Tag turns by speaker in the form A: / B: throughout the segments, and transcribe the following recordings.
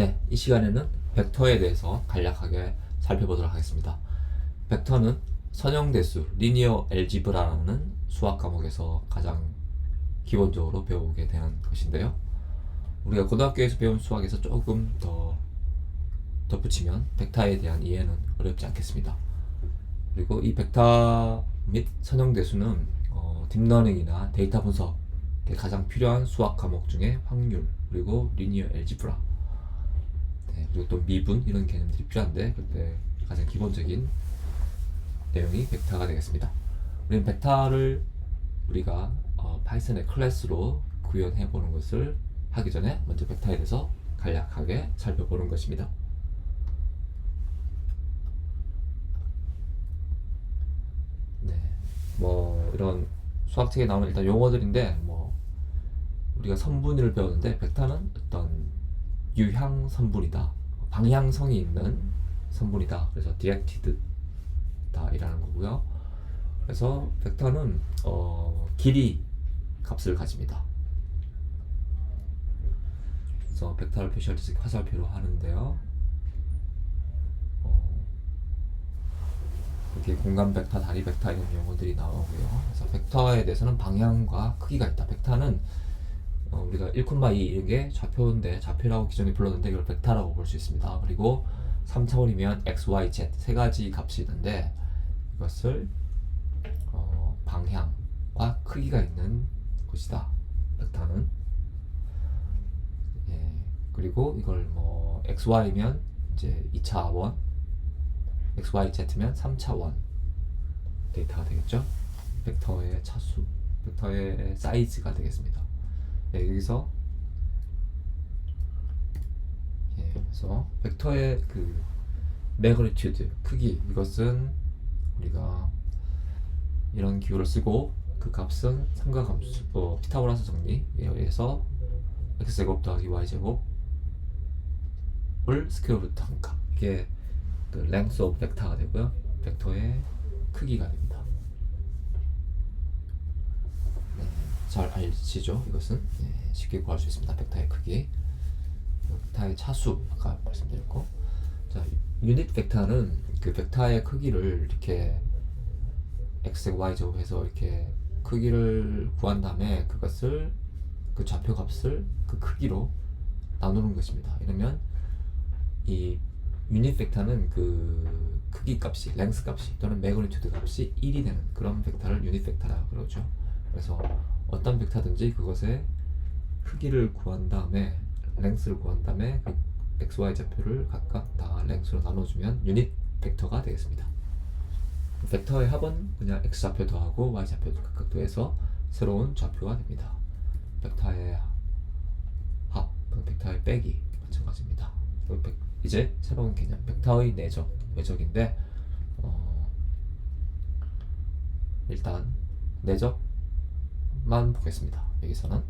A: 네, 이 시간에는 벡터에 대해서 간략하게 살펴보도록 하겠습니다. 벡터는 선형대수, 리니어 엘지브라라는 수학 과목에서 가장 기본적으로 배우게 되는 것인데요. 우리가 고등학교에서 배운 수학에서 조금 더 덧붙이면 벡터에 대한 이해는 어렵지 않겠습니다. 그리고 이 벡터 및 선형대수는 딥러닝이나 데이터 분석에 가장 필요한 수학 과목 중에 확률, 그리고 리니어 엘지브라, 그리고 또 미분 이런 개념들이 필요한데, 그때 가장 기본적인 내용이 벡터가 되겠습니다. 우리는 벡터를 우리가 파이썬의 클래스로 구현해 보는 것을 하기 전에 먼저 벡터에 대해서 간략하게 살펴보는 것입니다. 네, 뭐 이런 수학책에 나오는 일단 용어들인데, 뭐 우리가 선분위를 배웠는데 벡터는 어떤 유향 선분이다, 방향성이 있는 선분이다. 그래서 디렉티드다 이라는 거고요. 그래서 벡터는 길이 값을 가집니다. 그래서 벡터를 표시할 때 화살표로 하는데요. 이렇게 공간 벡터, 다리 벡터 이런 용어들이 나오고요. 그래서 벡터에 대해서는 방향과 크기가 있다. 벡터는 우리가 1,2 이런 게 좌표인데, 좌표라고 기존에 불렀는데 이걸 벡터라고 볼 수 있습니다. 그리고 3차원이면 x, y, z 세 가지 값이 있는데, 이것을 방향과 크기가 있는 것이다, 벡터는. 예, 그리고 이걸 뭐 xy면 이제 2차원, xyz면 3차원 데이터가 되겠죠. 벡터의 차수, 벡터의 사이즈가 되겠습니다. 예, 여기서 그래서 벡터의 그 매그니튜드, 크기, 이것은 우리가 이런 기호를 쓰고, 그 값은 삼각함수 피타고라스 정리에 의해서 x제곱 더하기 y제곱을 스퀘어 루트 한 값, 이게 그 length of 벡터가 되고요. 벡터의 크기가 됩니다. 네, 잘 알시죠? 이것은 쉽게 구할 수 있습니다. 벡터의 크기, 벡터의 차수 아까 말씀드렸고, 자, 유닛 벡터는 그 벡터의 크기를 이렇게 x, y 제곱해서 이렇게 크기를 구한 다음에 그것을, 그 좌표 값을 그 크기로 나누는 것입니다. 이러면 이 유닛 벡터는 그 크기 값이, 랭스 값이 또는 매그니튜드 값이 1이 되는 그런 벡터를 유닛 벡터라고 그러죠. 그래서 어떤 벡터든지 그것의 크기를 구한 다음에, 랭스를 구한 다음에 그 x, y 좌표를 각각 다 랭스로 나눠주면 유닛 벡터가 되겠습니다. 벡터의 합은 그냥 x 좌표 더하고 y 좌표 각각 더해서 새로운 좌표가 됩니다. 벡터의 합, 벡터의 빼기 마찬가지입니다. 이제 새로운 개념, 벡터의 내적, 외적인데, 일단 내적만 보겠습니다. 여기서는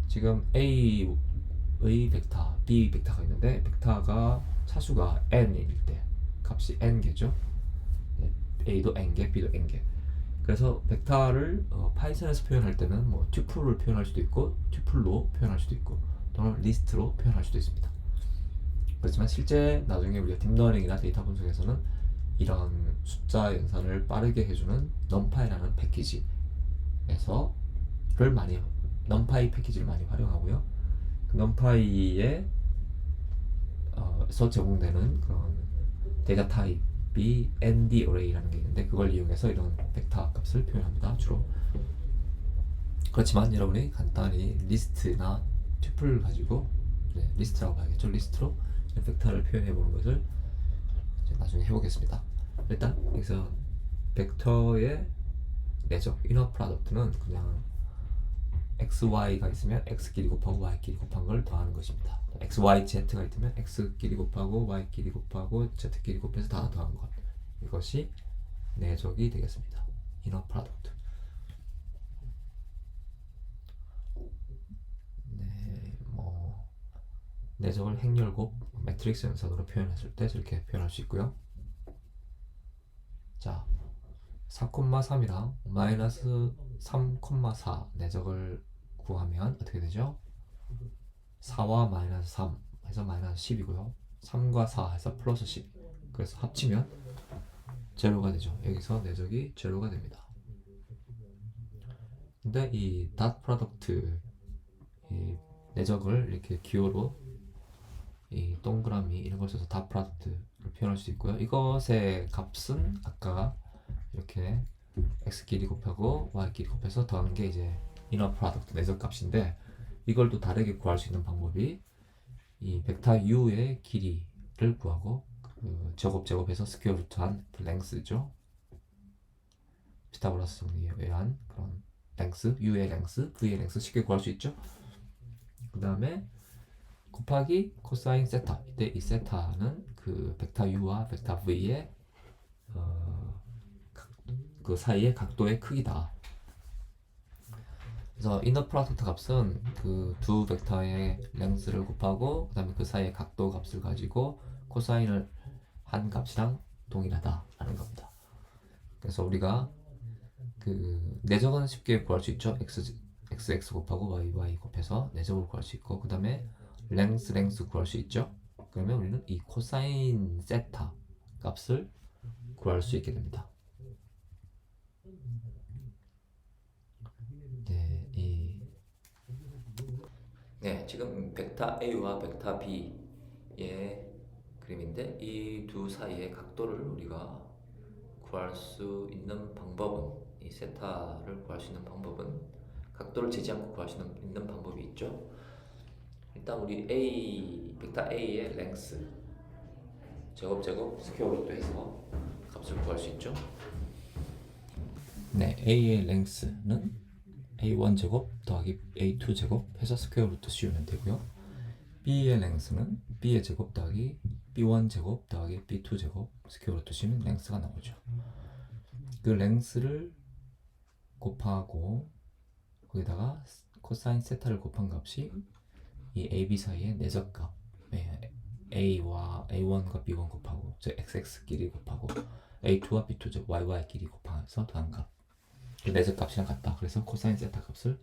A: 지금 A의 벡터, B 벡터가 있는데, 벡터가 차수가 n일 때 값이 n개죠. A도 n개, B도 n개. 그래서 벡터를 파이썬에서 표현할 때는 뭐 튜플을 표현할 수도 있고, 튜플로 표현할 수도 있고, 또는 리스트로 표현할 수도 있습니다. 그렇지만 실제 나중에 우리가 딥러닝이나 데이터 분석에서는 이런 숫자 연산을 빠르게 해주는 numpy라는 패키지에서 numpy 패키지를 많이 활용하고요. 그 numpy에서 제공되는 그런 데이터 타입이 nd array라는 게 있는데, 그걸 이용해서 이런 벡터 값을 표현합니다, 주로. 그렇지만 여러분이 간단히 리스트나 튜플을 가지고, 리스트라고 봐야겠죠. 리스트로 벡터를 표현해 보는 것을 나중에 해보겠습니다. 일단 여기서 벡터의 내적 이너 프로덕트는 그냥 x, y가 있으면 x 길이 곱하고 y 길이 곱한 걸 더하는 것입니다. x, y, z가 있으면 x 길이 곱하고 y 길이 곱하고 z 길이 곱해서 다 더한 것, 이것이 내적이 되겠습니다. 이너 프로덕트. 내적을 행렬곱, 매트릭스 연산으로 표현했을 때 저렇게 표현할 수 있고요. 자, 4,3이랑 마이너스 3,4 내적을 구하면 어떻게 되죠? 4와 마이너스 3 해서 마이너스 10이고요. 3과 4 해서 플러스 10. 그래서 합치면 제로가 되죠. 여기서 내적이 제로가 됩니다. 근데 이 닷 프로덕트, 이 내적을 이렇게 기호로 이 동그라미 이런 걸 써서 닷 프로덕트를 표현할 수 있고요. 이것의 값은 아까 이렇게 x끼리 곱하고 y끼리 곱해서 더한 게 이제 이너 프로덕트 내적 값인데, 이걸 또 다르게 구할 수 있는 방법이 이 벡터 u의 길이를 구하고 그 제곱해서 스퀘어 루트한 랭스죠. 피타고라스 정리에 의한 그런 랭스, u의 랭스, v의 랭스 쉽게 구할 수 있죠. 그 다음에 곱하기 코사인 세타. 이때 이 세타는 그 벡터 u와 벡터 v의 그 사이의 각도의 크기다. 그래서 이너 프로덕트 값은 그 두 벡터의 랭스를 곱하고 그다음에 그 사이의 각도 값을 가지고 코사인을 한 값이랑 동일하다라는 겁니다. 그래서 우리가 그 내적은 쉽게 구할 수 있죠. x 곱하고 y 곱해서 내적을 구할 수 있고, 그 다음에 랭스 구할 수 있죠. 그러면 우리는 이 코사인 세타 값을 구할 수 있게 됩니다. 네, 지금 벡터 A와 벡터 B의 그림인데, 이 두 사이의 각도를 우리가 구할 수 있는 방법은, 이 세타를 구할 수 있는 방법은, 각도를 재지 않고 구할 수 있는 방법이 있죠. 일단 우리 벡터 A의 랭스 제곱 스퀘어 루트 해서 값을 구할 수 있죠. 네, A의 랭스는 A1 제곱 더하기 A2 제곱 해서 스퀘어 루트 씌우면 되고요. B의 랭스는 B의 제곱 더하기 B1 제곱 더하기 B2 제곱 스퀘어 루트 씌우면 랭스가 나오죠. 그 랭스를 곱하고 거기다가 코사인 세타를 곱한 값이 이 AB 사이의 내적값, A와 A1과 B1 곱하고 즉 XX끼리 곱하고 A2와 B2 즉 YY끼리 곱해서 더한 값, 내적 값이랑 같다. 그래서 코사인 세타 값을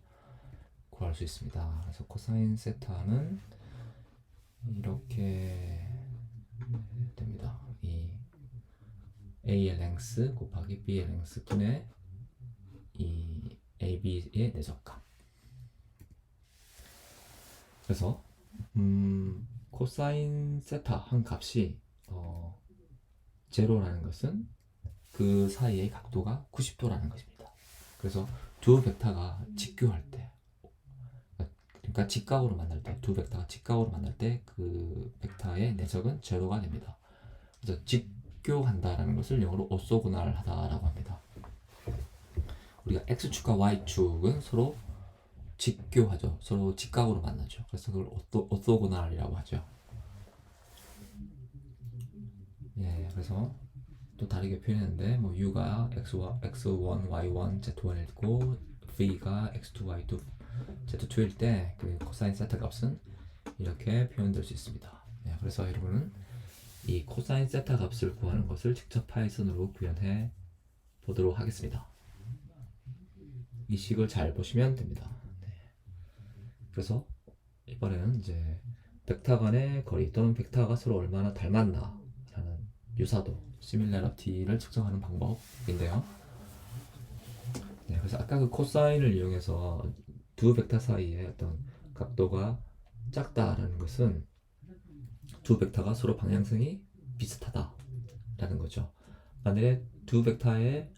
A: 구할 수 있습니다. 그래서 코사인 세타는 이렇게 됩니다. 이 A의 랭스 곱하기 B의 랭스 분의 이 AB의 내적값. 그래서 코사인 세타 한 값이 제로라는 것은 그 사이의 각도가 90도라는 것입니다. 그래서 두 벡터가 직교할 때, 그러니까 직각으로 만날 때, 두 벡터가 직각으로 만날 때 그 벡터의 내적은 제로가 됩니다. 그래서 직교한다라는 것을 영어로 오소고날하다라고 합니다. 우리가 x축과 y축은 서로 직교하죠. 서로 직각으로 만나죠. 그래서 그걸 오소고날이라고 하죠. 예, 그래서 또 다르게 표현했는데, 뭐 u가 x1, y1, z1이고 v가 x2, y2, z2일 때 그 코사인 세타 값은 이렇게 표현될 수 있습니다. 네, 그래서 여러분은 이 코사인 세타 값을 구하는 것을 직접 파이썬으로 구현해 보도록 하겠습니다. 이 식을 잘 보시면 됩니다. 네. 그래서 이번에는 이제 벡터 간의 거리 또는 벡터가 서로 얼마나 닮았나 라는 유사도, 시밀러리티를 측정하는 방법인데요. 네, 그래서 아까 그 코사인을 이용해서 두 벡터 사이의 어떤 각도가 작다라는 것은 두 벡터가 서로 방향성이 비슷하다라는 거죠. 만약에 두 벡터의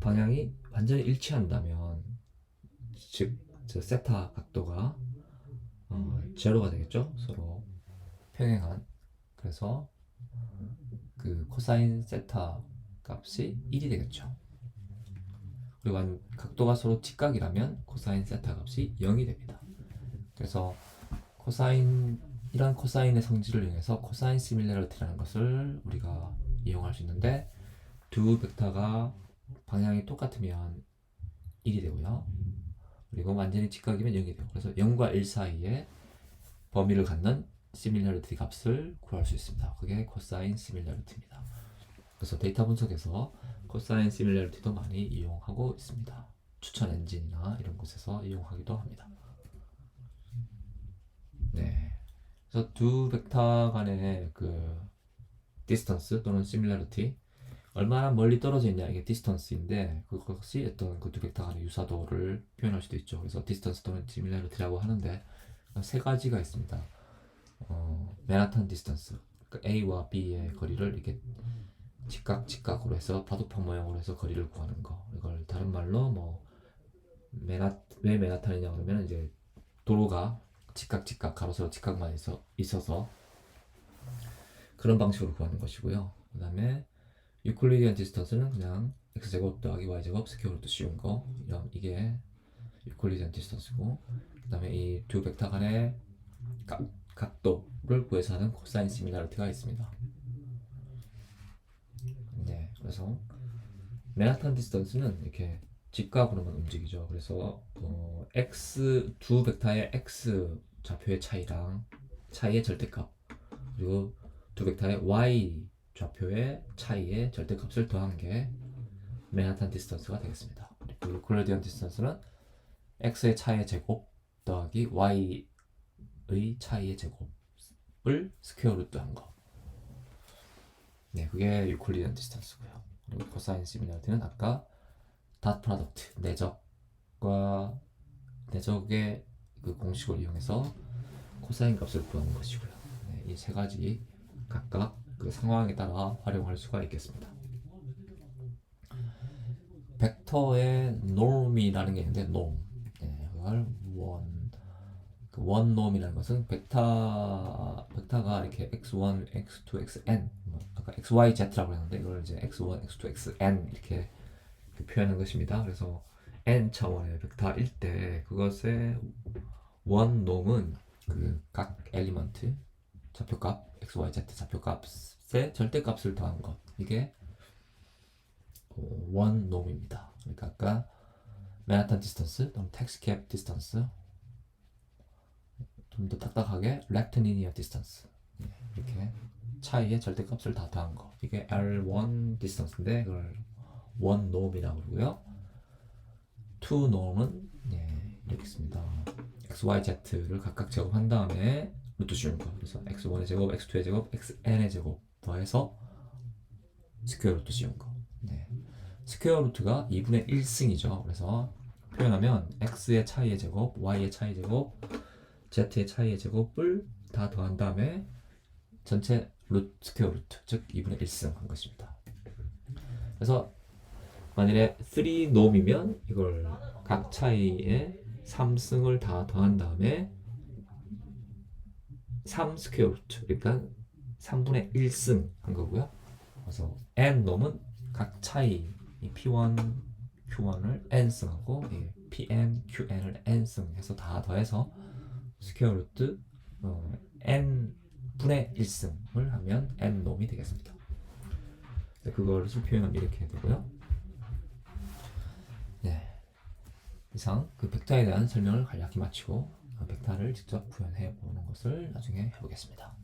A: 방향이 완전히 일치한다면, 즉 저 세타 각도가 제로가 되겠죠. 서로 평행한. 그래서 그 코사인 세타 값이 1이 되겠죠. 그리고 각도가 서로 직각이라면 코사인 세타 값이 0이 됩니다. 그래서 이런 코사인의 성질을 이용해서 코사인 시밀러리티라는 것을 우리가 이용할 수 있는데, 두 벡터가 방향이 똑같으면 1이 되고요. 그리고 완전히 직각이면 0이 되고, 그래서 0과 1 사이에 범위를 갖는 시밀러리티 값을 구할 수 있습니다. 그게 코사인 시밀러리티입니다. 그래서 데이터 분석에서 코사인 시밀러리티도 많이 이용하고 있습니다. 추천 엔진이나 이런 곳에서 이용하기도 합니다. 네. 그래서 두 벡터 간의 그 디스턴스 또는 시밀러리티, 얼마나 멀리 떨어져 있냐, 이게 디스턴스인데 그것이 어떤 그 두 벡터 간의 유사도를 표현할 수도 있죠. 그래서 디스턴스 또는 시밀러리티라고 하는데 세 가지가 있습니다. 맨하탄 디스턴스, 그러니까 A와 B의 거리를 이렇게 직각으로 해서 바둑판 모양으로 해서 거리를 구하는 거. 이걸 다른 말로 뭐 왜 맨하탄이냐 그러면 이제 도로가 직각 가로세로 직각만 있어서 그런 방식으로 구하는 것이고요. 그 다음에 유클리디안 디스턴스는 그냥 x제곱 더하기 y제곱 스퀘어루트 씌운 거, 이게 유클리디안 디스턴스고, 그 다음에 이 두 벡터 간의 각도를 구해서 하는 코사인 시밀러리티가 있습니다. 네, 그래서 맨하탄 디스턴스는 이렇게 직각으로만 움직이죠. 그래서 x 두 벡터의 x 좌표의 차이의 절대값, 그리고 두 벡터의 y 좌표의 차이의 절대값을 더한 게 맨하탄 디스턴스가 되겠습니다. 그리고 유클리디안 디스턴스는 x의 차이의 제곱 더하기 y의 차이의 제곱을 스퀘어 루트 한 거. 네, 그게 유클리디안 디스턴스고요. 그리고 코사인 시밀러리티는 아까 닷 프로덕트, 내적의 그 공식을 이용해서 코사인 값을 구하는 것이고요. 네, 이 세 가지 각각 그 상황에 따라 활용할 수가 있겠습니다. 벡터의 norm이라는 게 있는데 norm, 네, 그걸 원놈이라는 것은 벡터가 이렇게 x1, x2, xn, 아까 xyz라고 했는데 이걸 이제 x1, x2, xn 이렇게 표현하는 것입니다. 그래서 n 차원의 벡터일 때 그것의 원놈은 그 각 엘리먼트 좌표값 xyz 좌표값의 절대값을 더한 것, 이게 원놈입니다. 그러니까 아까 맨하탄 디스턴스 또는 텍스캡 디스턴스, 좀 더 딱딱하게 렉트리니어 디스턴스, 이렇게 차이의 절대값을 다 더한 거, 이게 L1 디스턴스인데 그걸 원놈이라고 그러고요. 투 놈은 이렇게 씁니다. xyz를 각각 제곱한 다음에 루트 씌운 거. 그래서 x1의 제곱, x2의 제곱, xn의 제곱 더해서 스퀘어 루트 씌운 거. 네. 스퀘어 루트가 2분의 1승이죠. 그래서 표현하면 x의 차이의 제곱, y의 차이의 제곱, z의 차이의 제곱을 다 더한 다음에 전체 스퀘어 루트, 즉 2분의 1승 한 것입니다. 그래서 만일에 3놈이면 이걸 각 차이의 3승을 다 더한 다음에 3 스퀘어 루트, 그러니까 3분의 1승 한 거고요. 그래서 n놈은 각 차이 p1, q1을 n승하고 pn, qn을 n승 해서 다 더해서 스퀘어 루트 n분의 1승을 하면 n놈이 되겠습니다. 그걸 표현하면 이렇게 되고요. 네, 이상 그 벡터에 대한 설명을 간략히 마치고 벡터를 직접 구현해 보는 것을 나중에 해보겠습니다.